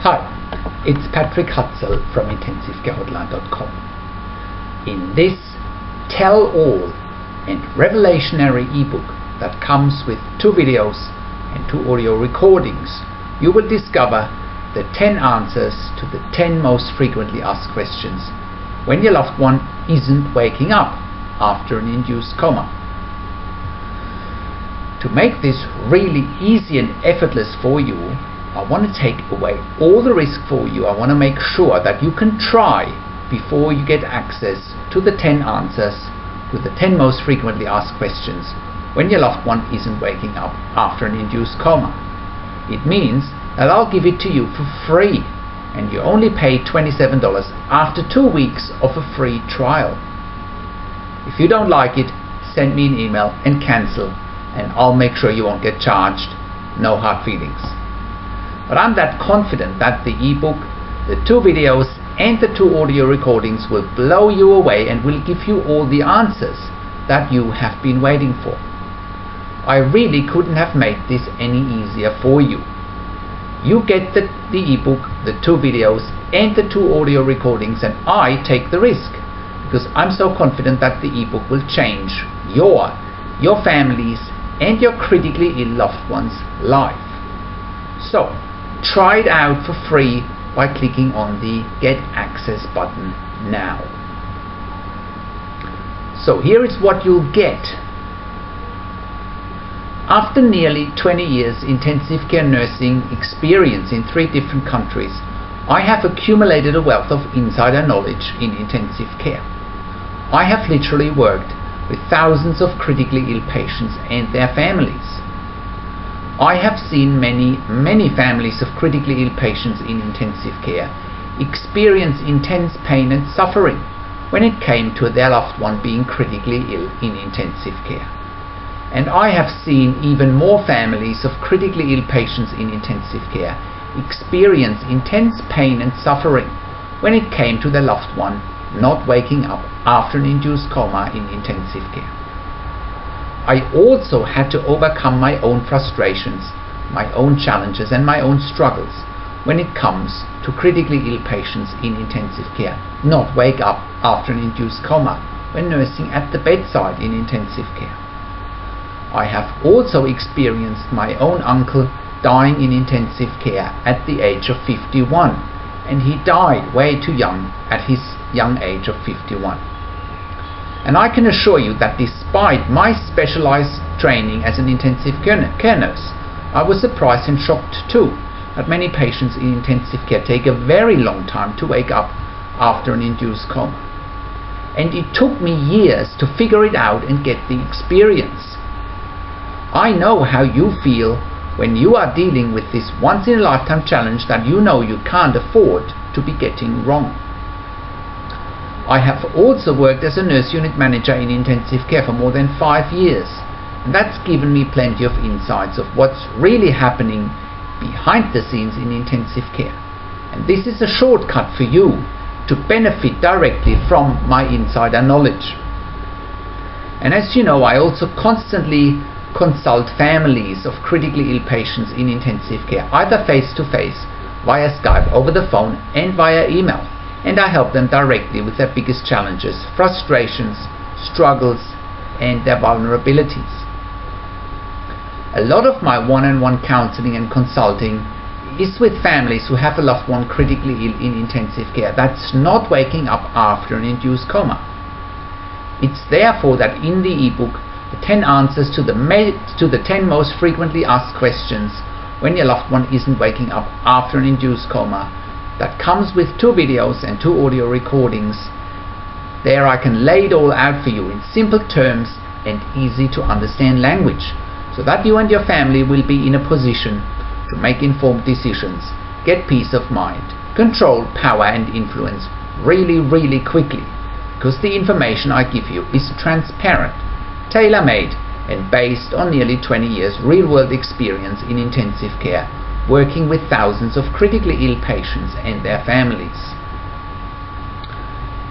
Hi, it's Patrick Hutzel from IntensiveCareHotline.com. In this tell-all and revelationary ebook that comes with 2 videos and 2 audio recordings, you will discover the 10 answers to the 10 most frequently asked questions when your loved one isn't waking up after an induced coma. To make this really easy and effortless for you, I want to take away all the risk for you. I want to make sure that you can try before you get access to the 10 answers to the 10 most frequently asked questions when your loved one isn't waking up after an induced coma. It means that I'll give it to you for free, and you only pay $27 after 2 weeks of a free trial. If you don't like it, send me an email and cancel, and I'll make sure you won't get charged. No hard feelings. But I'm that confident that the ebook, the 2 videos and the 2 audio recordings will blow you away and will give you all the answers that you have been waiting for. I really couldn't have made this any easier for you. You get the ebook, the 2 videos and the 2 audio recordings, and I take the risk because I'm so confident that the ebook will change your family's and your critically ill loved one's life. So try it out for free by clicking on the Get Access button now. So here is what you'll get. After nearly 20 years intensive care nursing experience in 3 different countries, I have accumulated a wealth of insider knowledge in intensive care. I have literally worked with thousands of critically ill patients and their families. I have seen many families of critically ill patients in intensive care experience intense pain and suffering when it came to their loved one being critically ill in intensive care. And I have seen even more families of critically ill patients in intensive care experience intense pain and suffering when it came to their loved one not waking up after an induced coma in intensive care. I also had to overcome my own frustrations, my own challenges and my own struggles when it comes to critically ill patients in intensive care not wake up after an induced coma when nursing at the bedside in intensive care. I have also experienced my own uncle dying in intensive care at the age of 51, and he died way too young at his young age of 51. And I can assure you that despite my specialized training as an intensive care nurse, I was surprised and shocked too that many patients in intensive care take a very long time to wake up after an induced coma. And it took me years to figure it out and get the experience. I know how you feel when you are dealing with this once-in-a-lifetime challenge that you know you can't afford to be getting wrong. I have also worked as a nurse unit manager in intensive care for more than 5 years, and that's given me plenty of insights of what's really happening behind the scenes in intensive care. And this is a shortcut for you to benefit directly from my insider knowledge. And as you know, I also constantly consult families of critically ill patients in intensive care, either face-to-face, via Skype, over the phone and via email. And I help them directly with their biggest challenges, frustrations, struggles and their vulnerabilities. A lot of my one-on-one counseling and consulting is with families who have a loved one critically ill in intensive care that's not waking up after an induced coma. It's therefore that in the ebook, the 10 answers to the 10 most frequently asked questions when your loved one isn't waking up after an induced coma, that comes with 2 videos and 2 audio recordings. There I can lay it all out for you in simple terms and easy to understand language, so that you and your family will be in a position to make informed decisions, get peace of mind, control, power and influence really quickly, because the information I give you is transparent, tailor-made and based on nearly 20 years real-world experience in intensive care, working with thousands of critically ill patients and their families.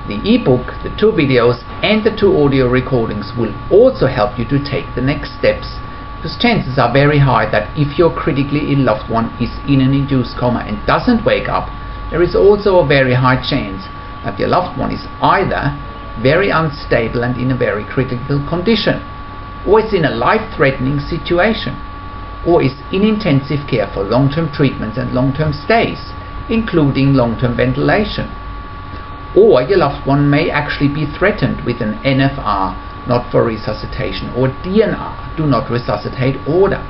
The ebook, the 2 videos and the 2 audio recordings will also help you to take the next steps because chances are very high that if your critically ill loved one is in an induced coma and doesn't wake up, there is also a very high chance that your loved one is either very unstable and in a very critical condition, or is in a life-threatening situation, or is in intensive care for long-term treatments and long-term stays, including long-term ventilation. Or your loved one may actually be threatened with an NFR, not for resuscitation, or DNR, do not resuscitate order.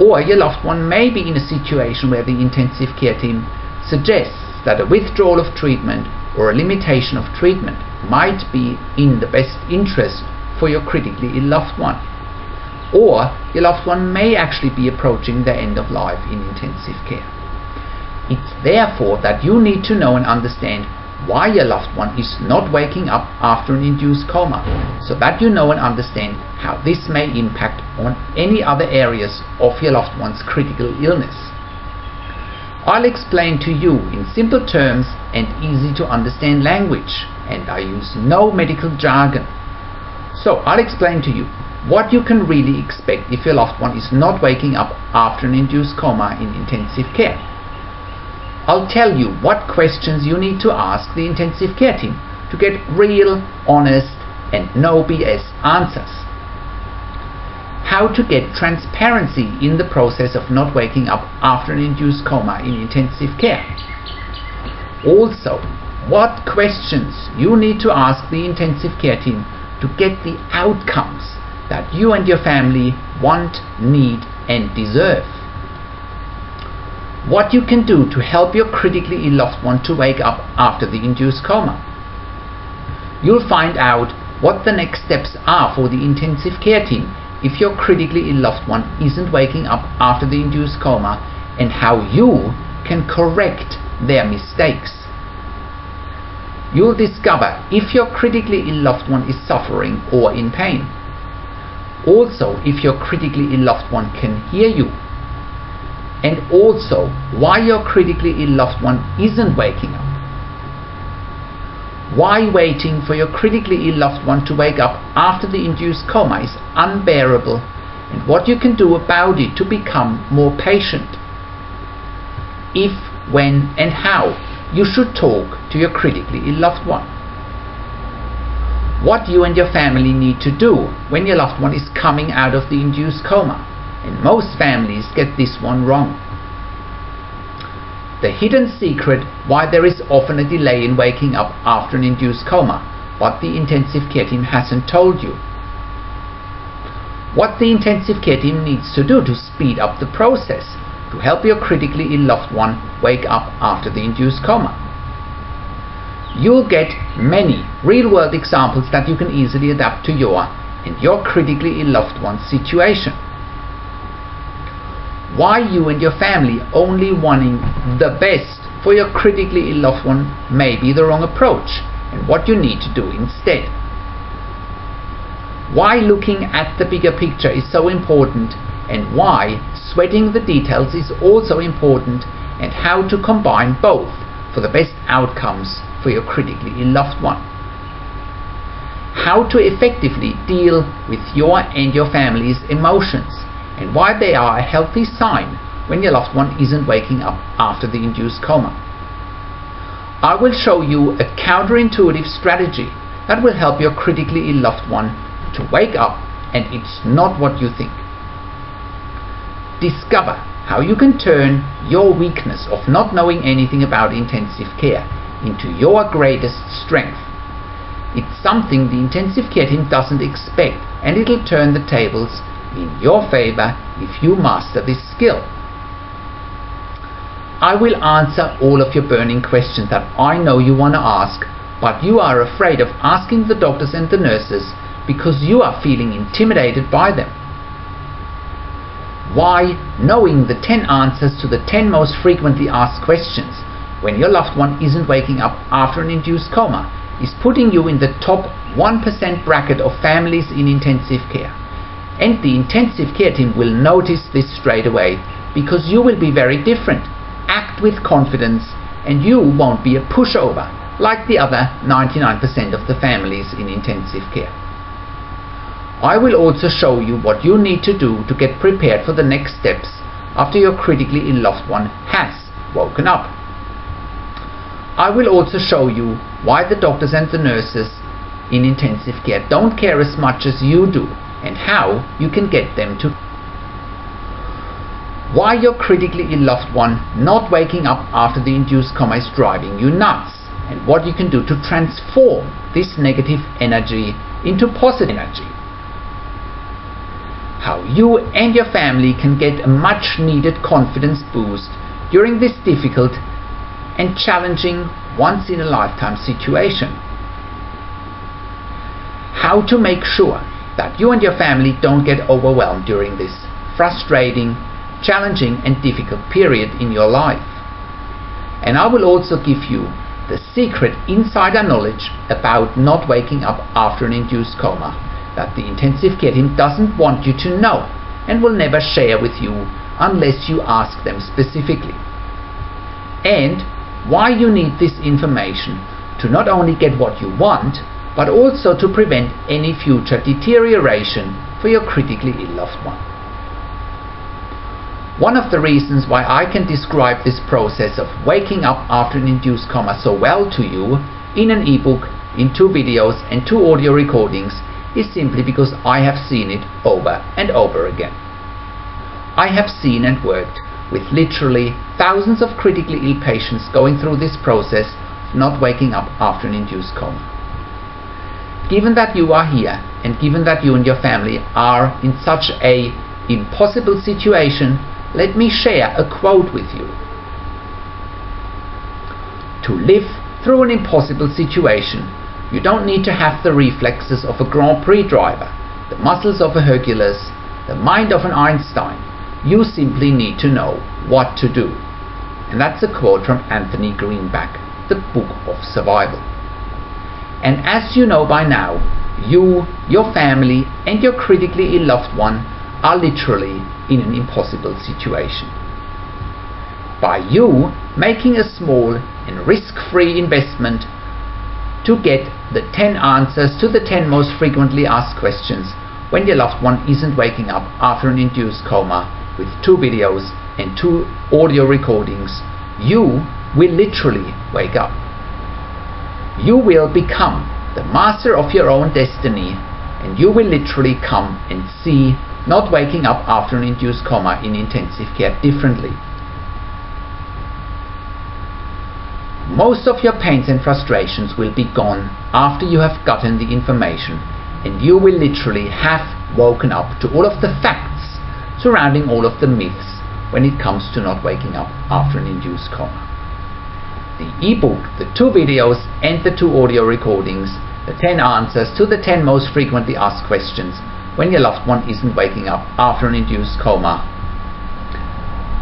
Or your loved one may be in a situation where the intensive care team suggests that a withdrawal of treatment or a limitation of treatment might be in the best interest for your critically ill loved one. Or your loved one may actually be approaching the end of life in intensive care. It's therefore that you need to know and understand why your loved one is not waking up after an induced coma, so that you know and understand how this may impact on any other areas of your loved one's critical illness. I'll explain to you in simple terms and easy to understand language, and I use no medical jargon. So I'll explain to you what you can really expect if your loved one is not waking up after an induced coma in intensive care. I'll tell you what questions you need to ask the intensive care team to get real, honest and no BS answers. How to get transparency in the process of not waking up after an induced coma in intensive care. Also, what questions you need to ask the intensive care team to get the outcomes that you and your family want, need and deserve. What you can do to help your critically ill loved one to wake up after the induced coma. You'll find out what the next steps are for the intensive care team if your critically ill loved one isn't waking up after the induced coma, and how you can correct their mistakes. You'll discover if your critically ill loved one is suffering or in pain. Also, if your critically ill loved one can hear you. And also why your critically ill loved one isn't waking up. Why waiting for your critically ill loved one to wake up after the induced coma is unbearable, and what you can do about it to become more patient. If, when and how you should talk to your critically ill loved one. What you and your family need to do when your loved one is coming out of the induced coma, and most families get this one wrong. The hidden secret why there is often a delay in waking up after an induced coma, what the intensive care team hasn't told you. What the intensive care team needs to do to speed up the process to help your critically ill loved one wake up after the induced coma. You'll get many real-world examples that you can easily adapt to your and your critically ill loved one's situation. Why you and your family only wanting the best for your critically ill loved one may be the wrong approach, and what you need to do instead. Why looking at the bigger picture is so important, and why sweating the details is also important, and how to combine both for the best outcomes for your critically ill loved one. How to effectively deal with your and your family's emotions, and why they are a healthy sign when your loved one isn't waking up after the induced coma. I will show you a counterintuitive strategy that will help your critically ill loved one to wake up, and it's not what you think. Discover how you can turn your weakness of not knowing anything about intensive care into your greatest strength. It's something the intensive care team doesn't expect, and it'll turn the tables in your favor if you master this skill. I will answer all of your burning questions that I know you want to ask, but you are afraid of asking the doctors and the nurses because you are feeling intimidated by them. Why knowing the 10 answers to the 10 most frequently asked questions when your loved one isn't waking up after an induced coma is putting you in the top 1% bracket of families in intensive care. And the intensive care team will notice this straight away, because you will be very different, act with confidence, and you won't be a pushover like the other 99% of the families in intensive care. I will also show you what you need to do to get prepared for the next steps after your critically ill loved one has woken up. I will also show you why the doctors and the nurses in intensive care don't care as much as you do, and how you can get them to. Why your critically ill loved one not waking up after the induced coma is driving you nuts, and what you can do to transform this negative energy into positive energy. How you and your family can get a much needed confidence boost during this difficult and challenging once-in-a-lifetime situation. How to make sure that you and your family don't get overwhelmed during this frustrating, challenging and difficult period in your life. And I will also give you the secret insider knowledge about not waking up after an induced coma that the intensive care team doesn't want you to know and will never share with you unless you ask them specifically. And why you need this information to not only get what you want, but also to prevent any future deterioration for your critically ill loved one. One of the reasons why I can describe this process of waking up after an induced coma so well to you in an ebook, in 2 videos and 2 audio recordings is simply because I have seen it over and over again. I have seen and worked with literally thousands of critically ill patients going through this process of not waking up after an induced coma. Given that you are here, and given that you and your family are in such an impossible situation, let me share a quote with you. To live through an impossible situation, you don't need to have the reflexes of a Grand Prix driver, the muscles of a Hercules, the mind of an Einstein. You simply need to know what to do. And that's a quote from Anthony Greenback, The Book of Survival. And as you know by now, you, your family and your critically ill loved one are literally in an impossible situation. By you making a small and risk-free investment to get the 10 answers to the 10 most frequently asked questions when your loved one isn't waking up after an induced coma, with 2 videos and 2 audio recordings, you will literally wake up. You will become the master of your own destiny, and you will literally come and see not waking up after an induced coma in intensive care differently. Most of your pains and frustrations will be gone after you have gotten the information, and you will literally have woken up to all of the facts surrounding all of the myths when it comes to not waking up after an induced coma. The ebook, the 2 videos and the 2 audio recordings, the 10 answers to the 10 most frequently asked questions when your loved one isn't waking up after an induced coma,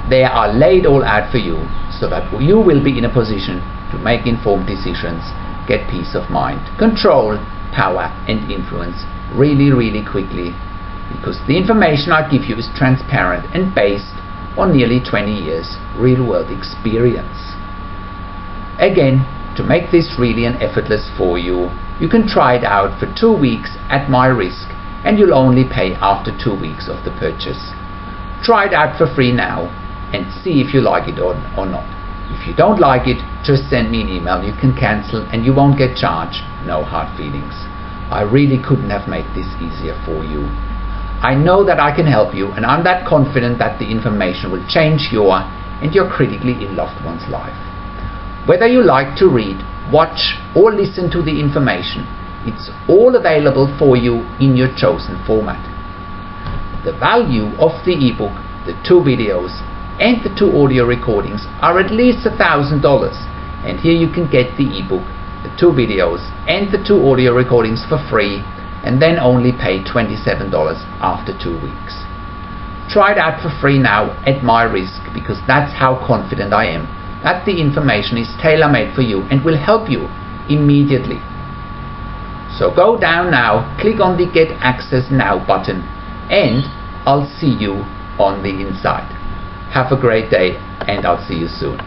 they are laid all out for you so that you will be in a position to make informed decisions, get peace of mind, control, power and influence really quickly, because the information I give you is transparent and based on nearly 20 years real-world experience. Again, to make this really and effortless for you, you can try it out for 2 weeks at my risk, and you'll only pay after 2 weeks of the purchase. Try it out for free now and see if you like it or not. If you don't like it, just send me an email. You can cancel and you won't get charged. No hard feelings. I really couldn't have made this easier for you. I know that I can help you, and I'm that confident that the information will change your and your critically ill loved one's life. Whether you like to read, watch or listen to the information, it's all available for you in your chosen format. The value of the ebook, the 2 videos and the 2 audio recordings are at least $1,000, and here you can get the ebook, the 2 videos and the 2 audio recordings for free, and then only pay $27 after 2 weeks. Try it out for free now at my risk, because that's how confident I am that the information is tailor-made for you and will help you immediately. So go down now, click on the Get Access Now button, and I'll see you on the inside. Have a great day, and I'll see you soon.